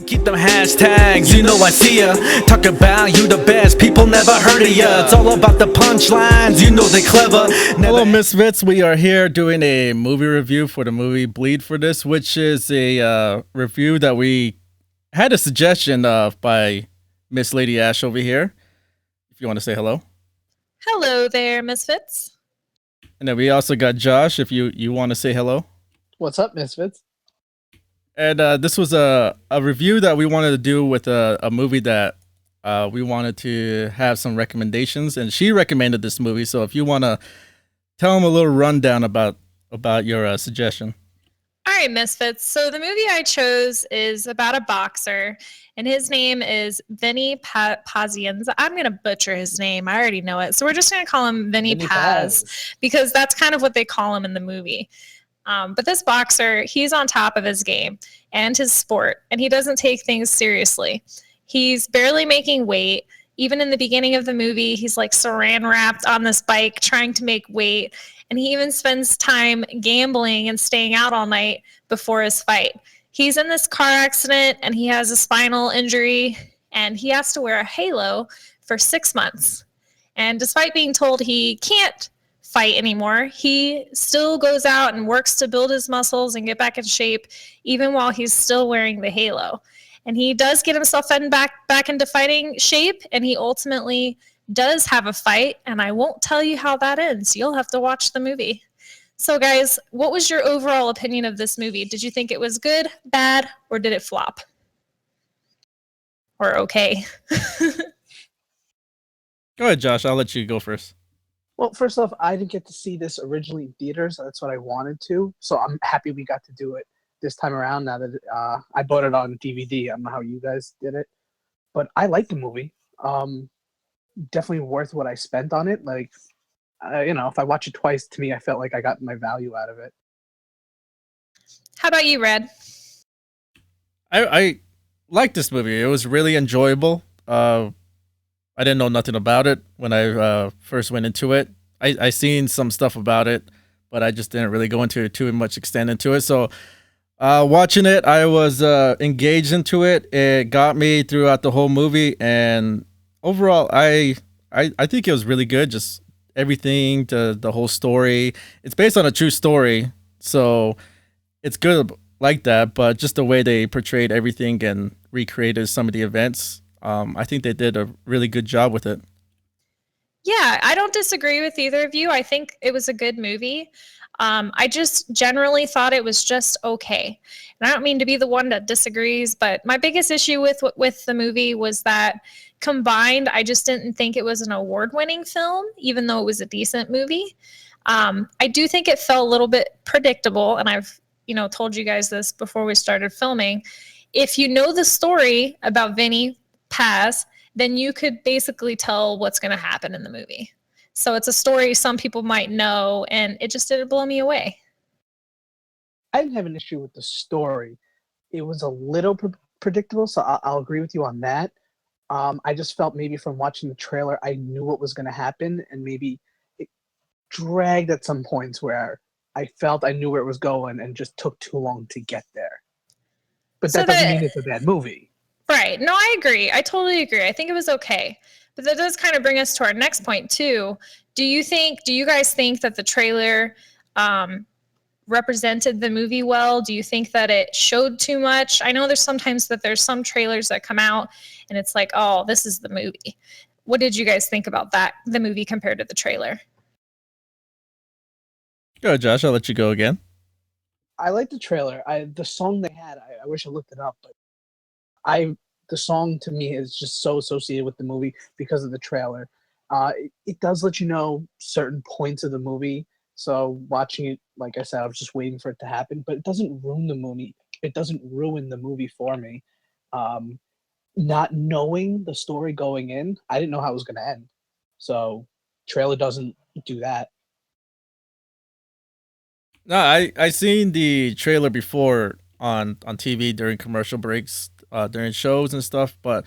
Keep them hashtags, you know I see ya. Talk about you the best, people never heard of ya. It's all about the punchlines, you know they clever. Hello Misfits, we are here doing a movie review for the movie Bleed for This, which is a review that we had a suggestion of by Miss Lady Ash over here. If you want to say hello. Hello there, Misfits. And then we also got Josh, if you want to say hello. What's up, Misfits? And this was a review that we wanted to do with a movie that we wanted to have some recommendations, and she recommended this movie. So if you want to tell them a little rundown about your suggestion. All right, Misfits. So the movie I chose is about a boxer, and his name is Vinny Pazienza. I'm going to butcher his name. I already know it. So we're just going to call him Vinny Paz because that's kind of what they call him in the movie. But this boxer, he's on top of his game and his sport, and he doesn't take things seriously. He's barely making weight. Even in the beginning of the movie, he's like saran wrapped on this bike trying to make weight. And he even spends time gambling and staying out all night before his fight. He's in this car accident and he has a spinal injury and he has to wear a halo for 6 months. And despite being told he can't fight anymore, he still goes out and works to build his muscles and get back in shape even while he's still wearing the halo. And he does get himself back into fighting shape, and he ultimately does have a fight, and I won't tell you how that ends. You'll have to watch the movie. So guys, what was your overall opinion of this movie? Did you think it was good, bad, or did it flop? Or okay? Go ahead, Josh. I'll let you go first. Well, first off, I didn't get to see this originally in theaters. That's what I wanted to. So I'm happy we got to do it this time around now that I bought it on DVD. I don't know how you guys did it. But I like the movie. Definitely worth what I spent on it. Like, if I watch it twice, to me, I felt like I got my value out of it. How about you, Red? I liked this movie. It was really enjoyable. I didn't know nothing about it when I first went into it. I seen some stuff about it, but I just didn't really go into too much extent into it. So watching it, I was engaged into it. It got me throughout the whole movie, and overall, I think it was really good. Just everything, the whole story. It's based on a true story, so it's good like that. But just the way they portrayed everything and recreated some of the events, I think they did a really good job with it. Yeah, I don't disagree with either of you. I think it was a good movie. I just generally thought it was just okay. And I don't mean to be the one that disagrees, but my biggest issue with the movie was that combined, I just didn't think it was an award-winning film, even though it was a decent movie. I do think it felt a little bit predictable, and I've told you guys this before we started filming. If you know the story about Vinny Paz, then you could basically tell what's going to happen in the movie. So it's a story some people might know, and it just didn't blow me away. I didn't have an issue with the story. It was a little predictable, so I'll agree with you on that. I just felt maybe from watching the trailer, I knew what was going to happen, and maybe it dragged at some points where I felt I knew where it was going and just took too long to get there. But that doesn't mean it's a bad movie. Right. No, I agree. I totally agree. I think it was okay. But that does kind of bring us to our next point, too. Do you guys think that the trailer represented the movie well? Do you think that it showed too much? I know there's sometimes that there's some trailers that come out and it's like, oh, this is the movie. What did you guys think about that, the movie compared to the trailer? Go ahead, Josh. I'll let you go again. I like the trailer. The song they had, I wish I looked it up, but the song to me is just so associated with the movie because of the trailer. It does let you know certain points of the movie. So watching it, like I said, I was just waiting for it to happen, but it doesn't ruin the movie. It doesn't ruin the movie for me. Not knowing the story going in, I didn't know how it was going to end. So trailer doesn't do that. No, I seen the trailer before on TV during commercial breaks, during shows and stuff, but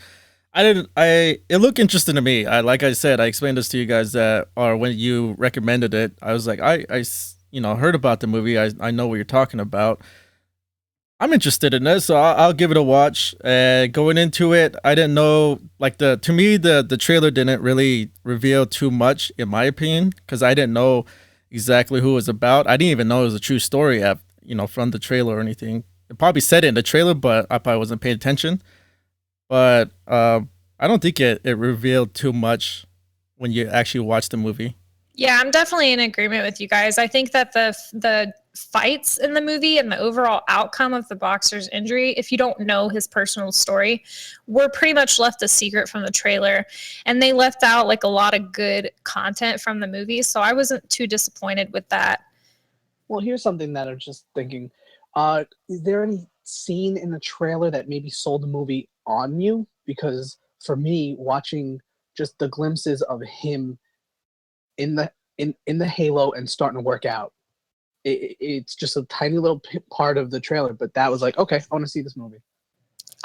it looked interesting to me. Like I said, I explained this to you guys when you recommended it, I was like, I heard about the movie. I know what you're talking about. I'm interested in this, so I'll give it a watch. Going into it, I didn't know like the to me the trailer didn't really reveal too much in my opinion because I didn't know exactly who it was about. I didn't even know it was a true story from the trailer or anything. It probably said it in the trailer, but I probably wasn't paying attention. But I don't think it revealed too much when you actually watch the movie. Yeah, I'm definitely in agreement with you guys. I think that the fights in the movie and the overall outcome of the boxer's injury, if you don't know his personal story, were pretty much left a secret from the trailer. And they left out like a lot of good content from the movie. So I wasn't too disappointed with that. Well, here's something that I'm just thinking. Is there any scene in the trailer that maybe sold the movie on you? Because for me, watching just the glimpses of him in the halo and starting to work out, it's just a tiny little part of the trailer. But that was like, okay, I want to see this movie.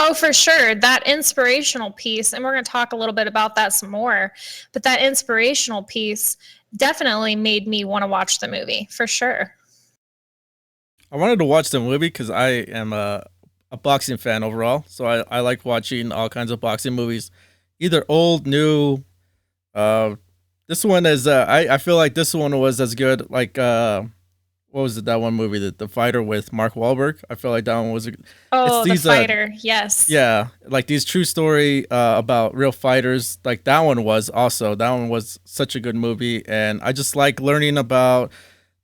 Oh, for sure. That inspirational piece, and we're going to talk a little bit about that some more, but that inspirational piece definitely made me want to watch the movie for sure. I wanted to watch the movie because I am a boxing fan overall, so I like watching all kinds of boxing movies, either old, new. Uh, this one is I feel like this one was as good. Like what was it that one movie the fighter with Mark Wahlberg? I feel like that one was. It's Oh, the these fighter. Yes. yeah, like these true story about real fighters. Like that one was also that one was such a good movie, and I just like learning about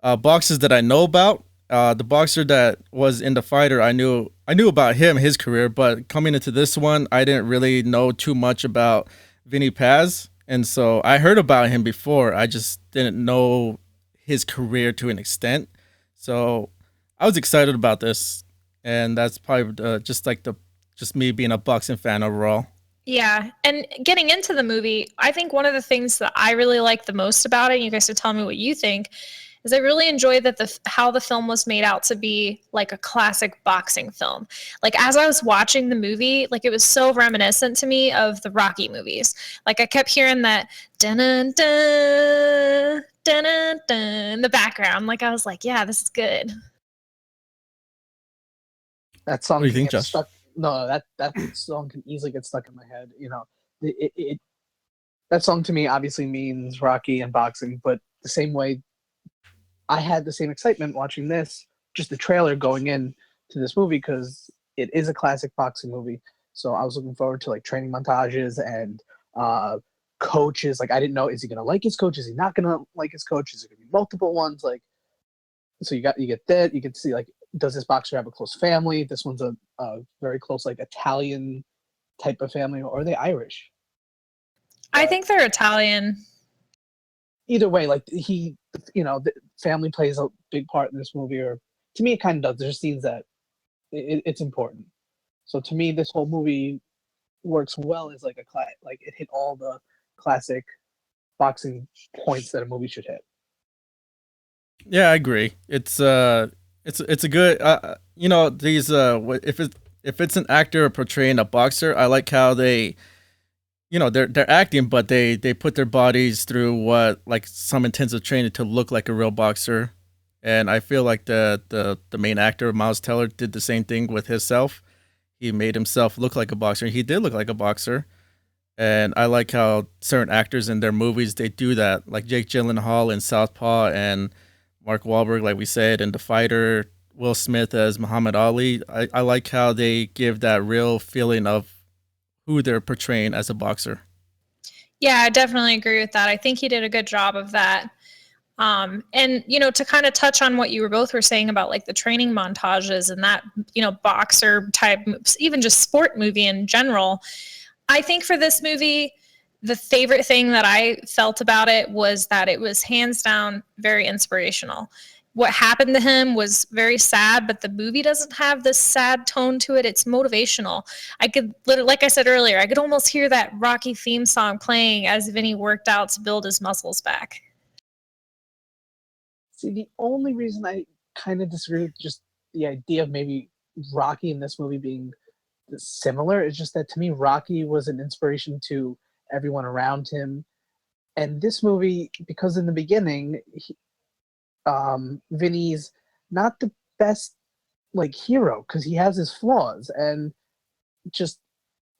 boxers that I know about. The boxer that was in the fighter, I knew about him, his career, but coming into this one, I didn't really know too much about Vinny Paz, and so I heard about him before. I just didn't know his career to an extent. So I was excited about this, and that's probably just me being a boxing fan overall. Yeah. And getting into the movie, I think one of the things that I really like the most about it, and you guys can tell me what you think, is I really enjoyed that how the film was made out to be like a classic boxing film. Like as I was watching the movie, like it was so reminiscent to me of the Rocky movies. Like I kept hearing that dun dun dun dun dun in the background. Like I was like, yeah, this is good. That What do song you can think, get Josh? stuck. No, that song can easily get stuck in my head. It that song to me obviously means Rocky and boxing, but the same way I had the same excitement watching this, just the trailer going in to this movie because it is a classic boxing movie. So I was looking forward to like training montages and uh, coaches. Like I didn't know, is he gonna like his coach? Is he not gonna like his coach? Is it gonna be multiple ones? Like so you get that. You can see like, does this boxer have a close family? This one's a very close like Italian type of family, or are they Irish? I But think they're Italian. either way, like the family plays a big part in this movie, or to me, it kind of does. There's scenes that it's important. So to me, this whole movie works well as like like it hit all the classic boxing points that a movie should hit. Yeah, I agree. It's a good these if it's an actor portraying a boxer, I like how they they're acting, but they put their bodies through what like some intensive training to look like a real boxer. And I feel like the main actor Miles Teller did the same thing with himself. He made himself look like a boxer. He did look like a boxer, and I like how certain actors in their movies they do that, like Jake Gyllenhaal in Southpaw and Mark Wahlberg, like we said, in The Fighter. Will Smith as Muhammad Ali. I like how they give that real feeling of who they're portraying as a boxer. Yeah, I definitely agree with that. I think he did a good job of that. And to kind of touch on what you were saying about like the training montages and that, boxer type, even just sport movie in general. I think for this movie, the favorite thing that I felt about it was that it was hands down very inspirational. What happened to him was very sad, but the movie doesn't have this sad tone to it. It's motivational. I could, like I said earlier, I could almost hear that Rocky theme song playing as Vinny worked out to build his muscles back. See, the only reason I kind of disagree with just the idea of maybe Rocky in this movie being similar is just that to me, Rocky was an inspiration to everyone around him. And this movie, because in the beginning, Vinny's not the best like hero because he has his flaws, and just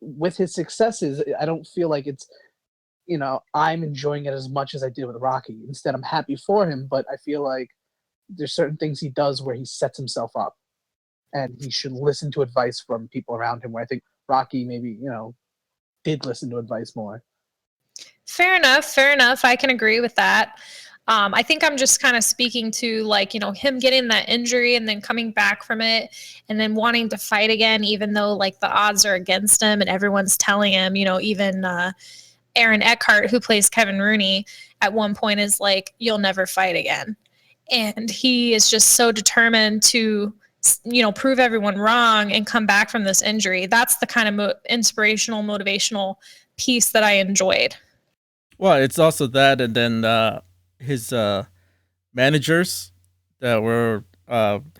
with his successes, I don't feel like it's, I'm enjoying it as much as I did with Rocky. Instead, I'm happy for him, but I feel like there's certain things he does where he sets himself up, and he should listen to advice from people around him. Where I think Rocky maybe did listen to advice more. Fair enough. Fair enough. I can agree with that. I think I'm just kind of speaking to like, him getting that injury and then coming back from it and then wanting to fight again, even though like the odds are against him and everyone's telling him, even Aaron Eckhart, who plays Kevin Rooney, at one point is like, you'll never fight again. And he is just so determined to, prove everyone wrong and come back from this injury. That's the kind of inspirational, motivational piece that I enjoyed. Well, it's also that, and then his managers that were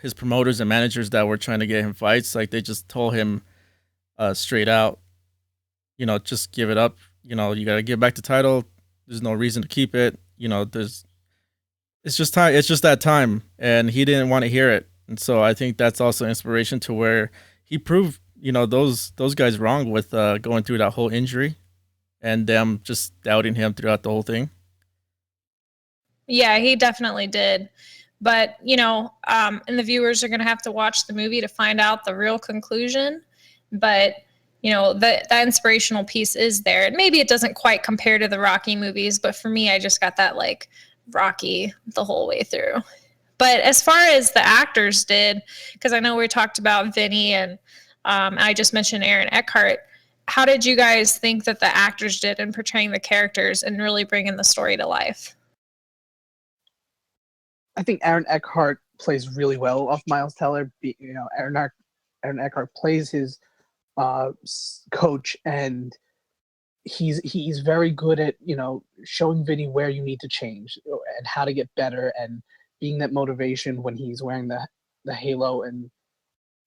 his promoters and managers that were trying to get him fights, like they just told him straight out, just give it up. You got to give back the title. There's no reason to keep it. It's just time. It's just that time, and he didn't want to hear it. And so I think that's also inspiration to where he proved, those guys wrong with going through that whole injury, and them just doubting him throughout the whole thing. Yeah, he definitely did. But, and the viewers are going to have to watch the movie to find out the real conclusion. But, that inspirational piece is there. And maybe it doesn't quite compare to the Rocky movies, but for me, I just got that like Rocky the whole way through. But as far as the actors did, because I know we talked about Vinny and I just mentioned Aaron Eckhart, how did you guys think that the actors did in portraying the characters and really bringing the story to life? I think Aaron Eckhart plays really well off Miles Teller. Aaron Eckhart plays his coach, and he's very good at showing Vinny where you need to change and how to get better, and being that motivation when he's wearing the halo. And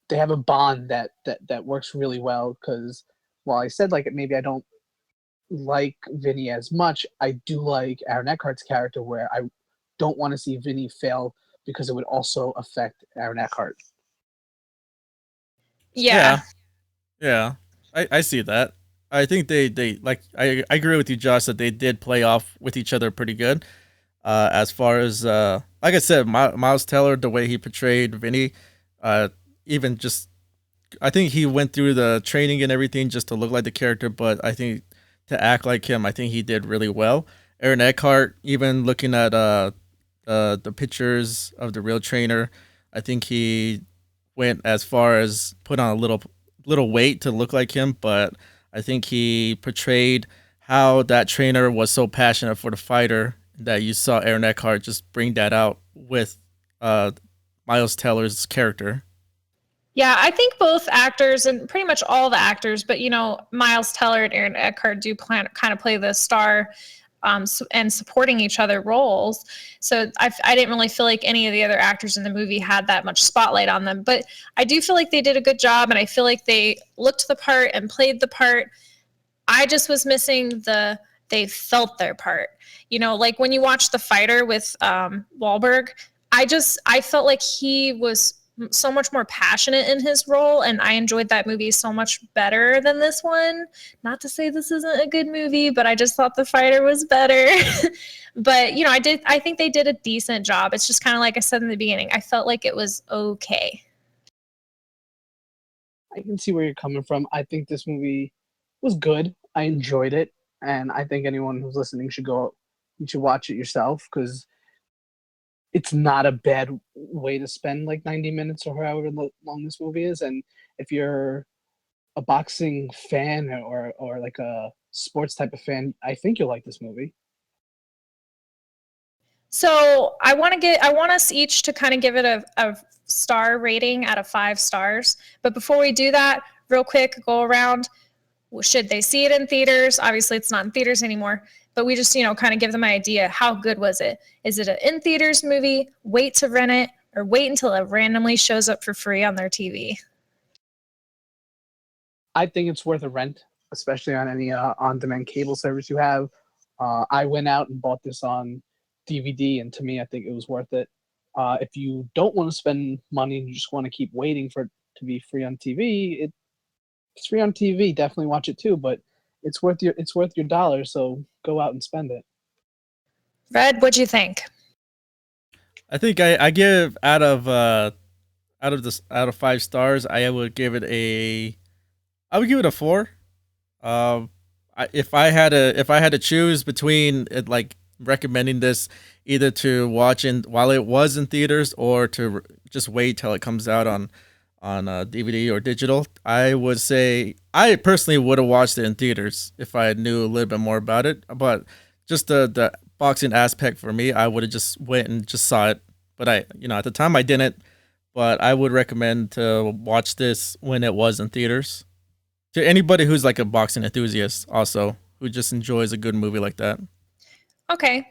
they have a bond that works really well, because while I said like maybe I don't like Vinny as much, I do like Aaron Eckhart's character, where I don't want to see Vinny fail because it would also affect Aaron Eckhart. Yeah. Yeah. I see that. I think they like I agree with you, Josh, that they did play off with each other pretty good. As far as like I said, Miles Teller, the way he portrayed Vinny, even just I think he went through the training and everything just to look like the character, but I think to act like him, I think he did really well. Aaron Eckhart, even looking at the pictures of the real trainer, I think he went as far as put on a little weight to look like him, but I think he portrayed how that trainer was so passionate for the fighter that you saw Aaron Eckhart just bring that out with Miles Teller's character. Yeah, I think both actors and pretty much all the actors, but Miles Teller and Aaron Eckhart do kind of play the star and supporting each other roles. So I didn't really feel like any of the other actors in the movie had that much spotlight on them. But I do feel like they did a good job, and I feel like they looked the part and played the part. I just was missing they felt their part. Like when you watch The Fighter with Wahlberg, I felt like he was so much more passionate in his role, and I enjoyed that movie so much better than this one. Not to say this isn't a good movie, but I just thought The Fighter was better. But I think they did a decent job. It's just kind of like I said in the beginning, I felt like it was okay. I can see where you're coming from. I think this movie was good. I enjoyed it, and I think anyone who's listening should you should watch it yourself, because it's not a bad way to spend like 90 minutes or however long this movie is. And if you're a boxing fan or like a sports type of fan, I think you'll like this movie. So I want us each to kind of give it a star rating out of 5 stars. But before we do that, real quick, go around. Should they see it in theaters? Obviously, it's not in theaters anymore, but we just, kind of give them an idea. How good was it? Is it an in theaters movie? Wait to rent it, or wait until it randomly shows up for free on their TV? I think it's worth a rent, especially on any on-demand cable service you have. I went out and bought this on DVD, and to me, I think it was worth it. If you don't want to spend money and you just want to keep waiting for it to be free on TV, it's free on TV. Definitely watch it too, but it's worth your dollar. So go out and spend it. Red, what'd you think? I think I give out of 5 stars, I would give it a 4. If I had to choose between it, like recommending this either to watch while it was in theaters or to just wait till it comes out on DVD or digital, I would say I personally would have watched it in theaters if I knew a little bit more about it. But just the boxing aspect for me, I would have just went and just saw it. But at the time I didn't. But I would recommend to watch this when it was in theaters. To anybody who's like a boxing enthusiast, also who just enjoys a good movie like that. Okay.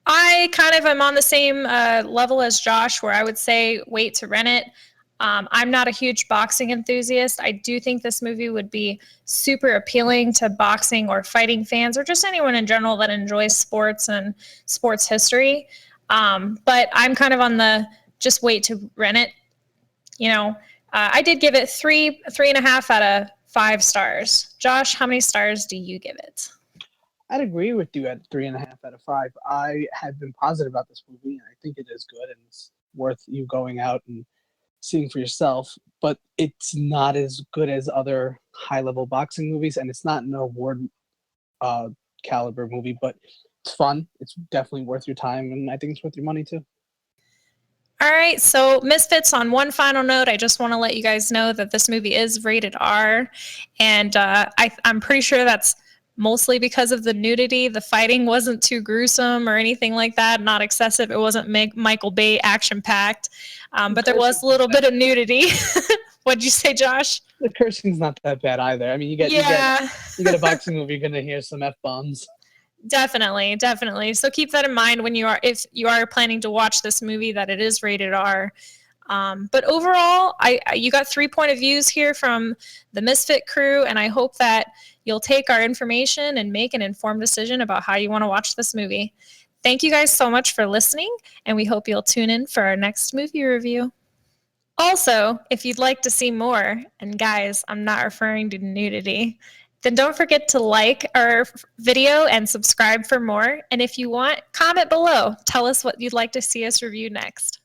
I kind of am on the same level as Josh, where I would say wait to rent it. I'm not a huge boxing enthusiast. I do think this movie would be super appealing to boxing or fighting fans, or just anyone in general that enjoys sports and sports history. But I'm kind of on the just wait to rent it. I did give it 3.5 out of 5 stars. Josh, how many stars do you give it? I'd agree with you at 3.5 out of 5. I have been positive about this movie, and I think it is good, and it's worth you going out and seeing for yourself. But it's not as good as other high-level boxing movies, and it's not an award caliber movie, but it's fun. It's definitely worth your time, and I think it's worth your money too. All right, so Misfits, on one final note, I just want to let you guys know that this movie is rated R, and I'm pretty sure that's mostly because of the nudity. The fighting wasn't too gruesome or anything like that, not excessive. It wasn't Michael Bay action-packed, but there was a little bit of nudity. What'd you say, Josh? The cursing's not that bad either. I mean, you get a boxing movie, you're gonna hear some F-bombs. Definitely. So keep that in mind if you are planning to watch this movie, that it is rated R. But overall, you got 3 point of views here from the Misfit crew, and I hope that you'll take our information and make an informed decision about how you want to watch this movie. Thank you guys so much for listening, and we hope you'll tune in for our next movie review. Also, if you'd like to see more, and guys, I'm not referring to nudity, then don't forget to like our video and subscribe for more. And if you want, comment below. Tell us what you'd like to see us review next.